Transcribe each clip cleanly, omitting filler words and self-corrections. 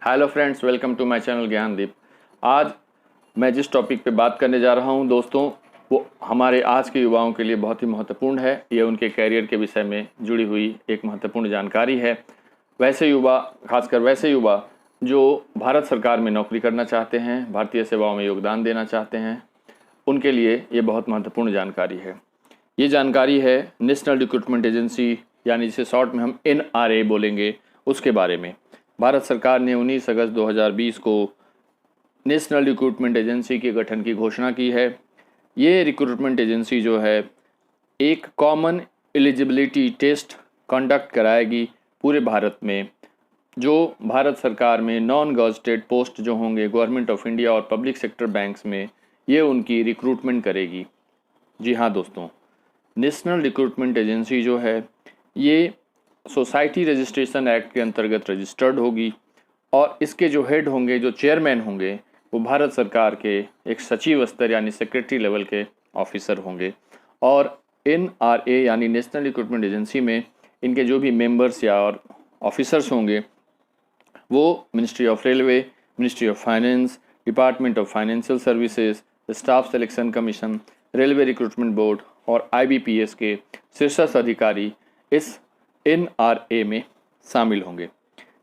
Hello friends, welcome to my channel Gyandeep. आज मैं जिस टॉपिक पे बात करने जा रहा हूं दोस्तों, वो हमारे आज के युवाओं के लिए बहुत ही महत्वपूर्ण है। ये उनके कैरियर के विषय में जुड़ी हुई एक महत्वपूर्ण जानकारी है। वैसे युवा, खासकर वैसे युवा जो भारत सरकार में नौकरी करना चाहते हैं, भारतीय सेवाओं में योगदान देना चाहते हैं, उनके लिए ये बहुत महत्वपूर्ण जानकारी है। ये जानकारी है नेशनल रिक्रूटमेंट एजेंसी, यानी जिसे शॉर्ट में हम NRA बोलेंगे, उसके बारे में। भारत सरकार ने 19 अगस्त 2020 को नेशनल रिक्रूटमेंट एजेंसी के गठन की घोषणा की है। ये रिक्रूटमेंट एजेंसी जो है एक कॉमन एलिजिबिलिटी टेस्ट कंडक्ट कराएगी पूरे भारत में। जो भारत सरकार में नॉन गज़टेड पोस्ट जो होंगे गवर्नमेंट ऑफ इंडिया और पब्लिक सेक्टर बैंक्स में, ये उनकी रिक्रूटमेंट करेगी। जी हाँ दोस्तों, नेशनल रिक्रूटमेंट एजेंसी जो है ये सोसाइटी रजिस्ट्रेशन एक्ट के अंतर्गत रजिस्टर्ड होगी और इसके जो हेड होंगे, जो चेयरमैन होंगे, वो भारत सरकार के एक सचिव स्तर यानी सेक्रेटरी लेवल के ऑफिसर होंगे। और NRA यानी नेशनल रिक्रूटमेंट एजेंसी में इनके जो भी मेंबर्स या और ऑफिसर्स होंगे वो ministry of railway, ministry of finance, department of financial services, staff selection commission, railway recruitment board और IBPS के शीर्षस्थ अधिकारी इस NRA में शामिल होंगे।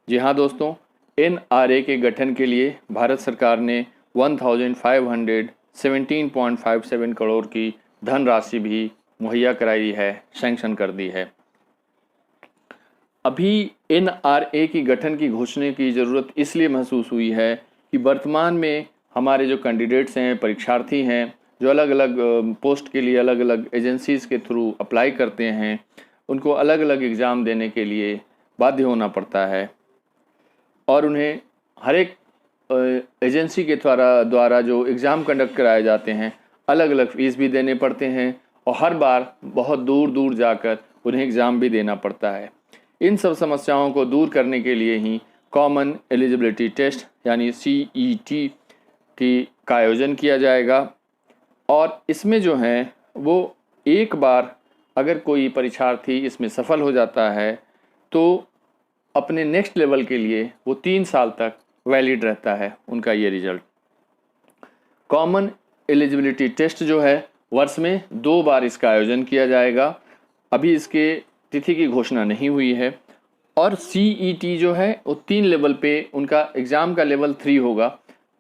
जी हाँ दोस्तों, NRA के गठन के लिए भारत सरकार ने 1517.57 करोड़ की धनराशि भी मुहैया कराई है, सैंक्शन कर दी है। अभी NRA की गठन की घोषणा की ज़रूरत इसलिए महसूस हुई है कि वर्तमान में हमारे जो कैंडिडेट्स हैं, परीक्षार्थी हैं, जो अलग अलग पोस्ट के लिए अलग अलग एजेंसीज़ के थ्रू अप्लाई करते हैं, उनको अलग अलग एग्ज़ाम देने के लिए बाध्य होना पड़ता है और उन्हें हर एक एजेंसी के द्वारा जो एग्ज़ाम कंडक्ट कराए जाते हैं अलग अलग फ़ीस भी देने पड़ते हैं और हर बार बहुत दूर दूर जाकर उन्हें एग्ज़ाम भी देना पड़ता है। इन सब समस्याओं को दूर करने के लिए ही कॉमन एलिजिबिलिटी टेस्ट यानी CET का आयोजन किया जाएगा और इसमें जो है वो एक बार अगर कोई परीक्षार्थी इसमें सफल हो जाता है तो अपने नेक्स्ट लेवल के लिए वो 3 साल तक वैलिड रहता है उनका ये रिजल्ट। कॉमन एलिजिबिलिटी टेस्ट जो है वर्ष में 2 बार इसका आयोजन किया जाएगा। अभी इसके तिथि की घोषणा नहीं हुई है। और CET जो है वो 3 लेवल पे, उनका एग्ज़ाम का लेवल 3 होगा।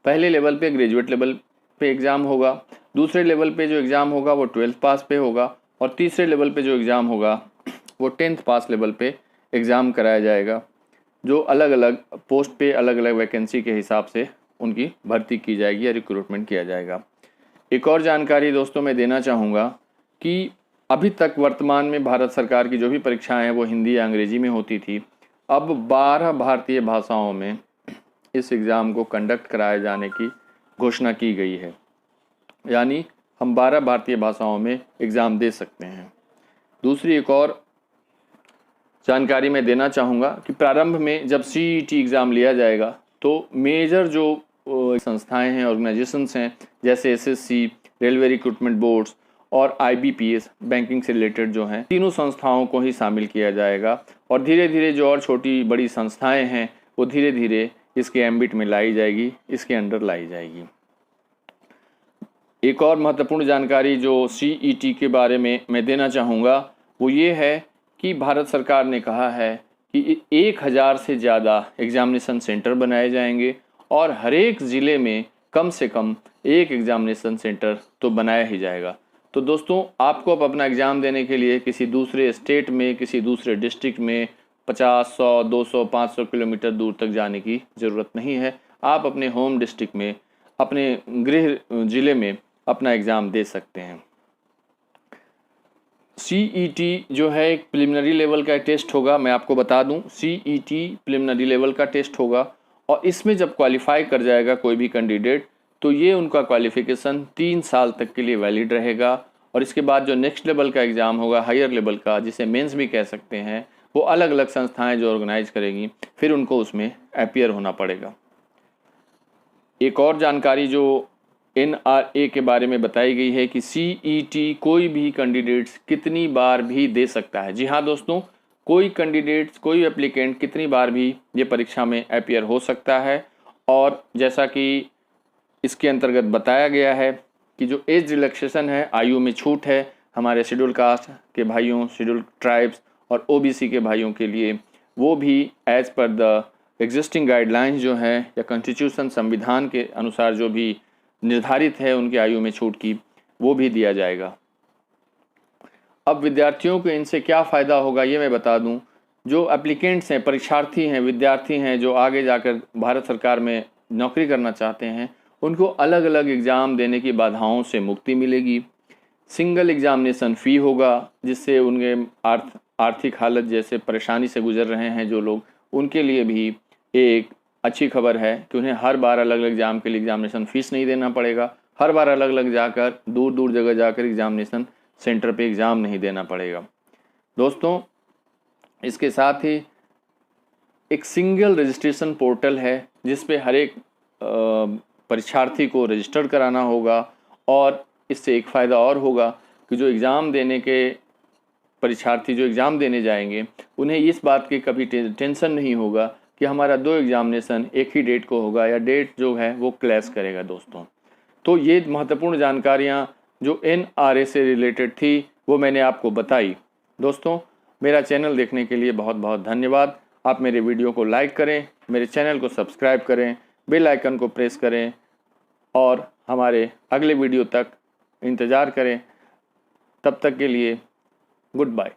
पहले लेवल पे ग्रेजुएट लेवल पे एग्ज़ाम होगा, दूसरे लेवल पे जो एग्ज़ाम होगा वो 12th पास पे होगा और तीसरे लेवल पे जो एग्ज़ाम होगा वो 10th पास लेवल पे एग्ज़ाम कराया जाएगा। जो अलग अलग पोस्ट पे अलग अलग वैकेंसी के हिसाब से उनकी भर्ती की जाएगी या रिक्रूटमेंट किया जाएगा। एक और जानकारी दोस्तों मैं देना चाहूँगा कि अभी तक वर्तमान में भारत सरकार की जो भी परीक्षाएं हैं वो हिंदी या अंग्रेजी में होती थी। अब 12 भारतीय भाषाओं में इस एग्ज़ाम को कंडक्ट कराए जाने की घोषणा की गई है, यानी हम 12 भारतीय भाषाओं में एग्ज़ाम दे सकते हैं। दूसरी एक और जानकारी मैं देना चाहूँगा कि प्रारंभ में जब CET एग्ज़ाम लिया जाएगा तो मेजर जो संस्थाएं हैं, ऑर्गेनाइजेशंस हैं, जैसे SSC, रेलवे रिक्रूटमेंट बोर्ड्स और IBPS बैंकिंग से रिलेटेड जो हैं, तीनों संस्थाओं को ही शामिल किया जाएगा और धीरे धीरे जो और छोटी बड़ी संस्थाएं हैं वो धीरे धीरे इसके एम्बिट में लाई जाएगी, इसके अंडर लाई जाएगी। एक और महत्वपूर्ण जानकारी जो CET के बारे में मैं देना चाहूँगा वो ये है कि भारत सरकार ने कहा है कि 1000 से ज़्यादा एग्ज़ामिनेशन सेंटर बनाए जाएंगे और हर एक ज़िले में कम से कम एक एग्ज़ामिनेशन सेंटर तो बनाया ही जाएगा। तो दोस्तों, आपको अब अपना एग्ज़ाम देने के लिए किसी दूसरे स्टेट में, किसी दूसरे डिस्ट्रिक्ट में 50, 100, 200, 500 किलोमीटर दूर तक जाने की ज़रूरत नहीं है। आप अपने होम डिस्ट्रिक्ट में, अपने गृह ज़िले में अपना एग्ज़ाम दे सकते हैं। CET जो है एक प्रिलिमिनरी लेवल का टेस्ट होगा। मैं आपको बता दूं, CET प्रिलिमिनरी लेवल का टेस्ट होगा और इसमें जब क्वालिफाई कर जाएगा कोई भी कैंडिडेट तो ये उनका क्वालिफ़िकेशन 3 साल तक के लिए वैलिड रहेगा और इसके बाद जो नेक्स्ट लेवल का एग्ज़ाम होगा, हायर लेवल का, जिसे मेंस भी कह सकते हैं, वो अलग अलग संस्थाएं जो ऑर्गेनाइज करेंगी, फिर उनको उसमें अपीयर होना पड़ेगा। एक और जानकारी जो NRA के बारे में बताई गई है कि CET कोई भी कैंडिडेट्स कितनी बार भी दे सकता है। जी हाँ दोस्तों, कोई कैंडिडेट्स, कोई एप्लीकेंट कितनी बार भी ये परीक्षा में अपीयर हो सकता है। और जैसा कि इसके अंतर्गत बताया गया है कि जो एज रिलैक्सेशन है, आयु में छूट है हमारे शेड्यूल कास्ट के भाइयों, शेड्यूल ट्राइब्स और ओबीसी के भाइयों के लिए, वो भी as per the existing guidelines जो हैं या कॉन्स्टिट्यूशन, संविधान के अनुसार जो भी निर्धारित है उनकी आयु में छूट की, वो भी दिया जाएगा। अब विद्यार्थियों को इनसे क्या फ़ायदा होगा ये मैं बता दूं। जो एप्लीकेंट्स हैं, परीक्षार्थी हैं, विद्यार्थी हैं जो आगे जाकर भारत सरकार में नौकरी करना चाहते हैं, उनको अलग अलग एग्ज़ाम देने की बाधाओं से मुक्ति मिलेगी। सिंगल एग्जामिनेशन फ़ी होगा, जिससे उनके आर्थिक हालत जैसे परेशानी से गुजर रहे हैं जो लोग, उनके लिए भी एक अच्छी खबर है कि उन्हें हर बार अलग अलग एग्ज़ाम के लिए एग्जामिनेशन फ़ीस नहीं देना पड़ेगा। हर बार अलग अलग जाकर, दूर दूर जगह जाकर एग्जामिनेशन सेंटर पे एग्ज़ाम नहीं देना पड़ेगा। दोस्तों, इसके साथ ही एक सिंगल रजिस्ट्रेशन पोर्टल है जिस पे हर एक परीक्षार्थी को रजिस्टर कराना होगा। और इससे एक फ़ायदा और होगा कि जो एग्ज़ाम देने के परीक्षार्थी जो एग्ज़ाम देने जाएंगे, उन्हें इस बात की कभी टेंशन नहीं होगा कि हमारा 2 एग्ज़ामिनेशन एक ही डेट को होगा या डेट जो है वो क्लैश करेगा। दोस्तों, तो ये महत्वपूर्ण जानकारियाँ जो NRA से रिलेटेड थी वो मैंने आपको बताई। दोस्तों, मेरा चैनल देखने के लिए बहुत बहुत धन्यवाद। आप मेरे वीडियो को लाइक करें, मेरे चैनल को सब्सक्राइब करें, बेल आइकन को प्रेस करें और हमारे अगले वीडियो तक इंतज़ार करें। तब तक के लिए गुड बाय।